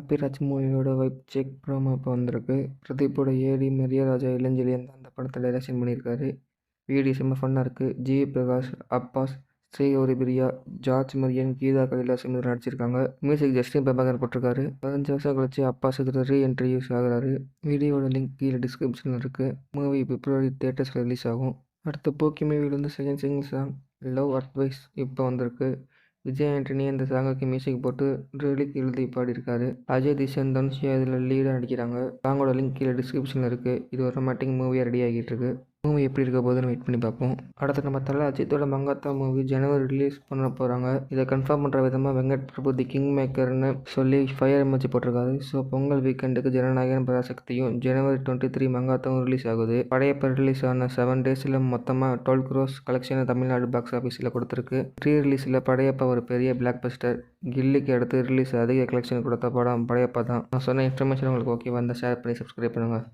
ஹாப்பிராஜ் மூவியோட vibe check promo இப்போ வந்திருக்கு. பிரதீப்போட ஏடி மரியராஜா இளஞ்செழியன் தான் அந்த படத்தை டைரக்ஷன் பண்ணியிருக்காரு. வீடியோ செம்ம ஃபன்னாக இருக்குது. ஜி பிரகாஷ், அப்பாஸ், ஸ்ரீகௌரி பிரியா, ஜார்ஜ் மரியன், கீதா கைலாஸ் இதில் நடிச்சிருக்காங்க. மியூசிக் ஜஸ்டின் பிரபாகர் போட்டிருக்காரு. 15 வருஷம் கழிச்சு அப்பாஸ் இதில் ரீஎன்ட்ரி யூஸ் ஆகுறாரு. வீடியோட லிங்க் கீழே டிஸ்கிரிப்ஷனில் இருக்குது. மூவி பிப்ரவரி தியேட்டர்ஸில் ரிலீஸ் ஆகும். அடுத்த போக்கி மூவிலேருந்து second single song love advice இப்போ வந்திருக்கு. விஜய் ஆண்டனி அந்த சாங்குக்கு மியூசிக் போட்டு லிரிக் எழுதி பாடியிருக்காரு. அஜய் திஷன், தனுஷியா இதில் லீடாக நடிக்கிறாங்க. சாங்கோட லிங்க் கீழே டிஸ்கிரிப்ஷனில் இருக்குது. இது ஒரு ரொமான்டிக் மூவியாக ரெடி ஆகிட்டு இருக்கு. மூவி எப்படி இருக்க போதுன்னு வெயிட் பண்ணி பார்ப்போம். அடுத்து நம்ம தல அஜித்தோட மங்காத்தா மூவி ஜனவரி ரிலீஸ் பண்ண போகிறாங்க. இதை கன்ஃபார்ம் பண்ணுற விதமாக வெங்கட் பிரபு தி கிங் மேக்கர்னு சொல்லி ஃபயர் எமோஜி போட்டிருக்காரு. ஸோ பொங்கல் வீக்கெண்டுக்கு ஜனநாயகன் பராசக்தியும் ஜனவரி 23 மங்காத்தாவும் ரிலீஸ் ஆகுது. படையப்ப ரிலீஸ் ஆன 7 டேஸில் மொத்தமாக 12 crores கலெக்ஷனை தமிழ்நாடு பாக்ஸ் ஆஃபீஸில் கொடுத்துருக்கு. ப்ரீ ரிலீஸில் படையப்பா ஒரு பெரிய பிளாக் பஸ்டர். கில்லிக்கு அடுத்து ரிலீஸ் அதிக கலெக்ஷன் கொடுத்த படம் படையப்பா தான். நான் சொன்ன இன்ஃபர்மேஷன் உங்களுக்கு ஓகே வந்தால் ஷேர் பண்ணி சப்ஸ்கிரைப் பண்ணுங்கள்.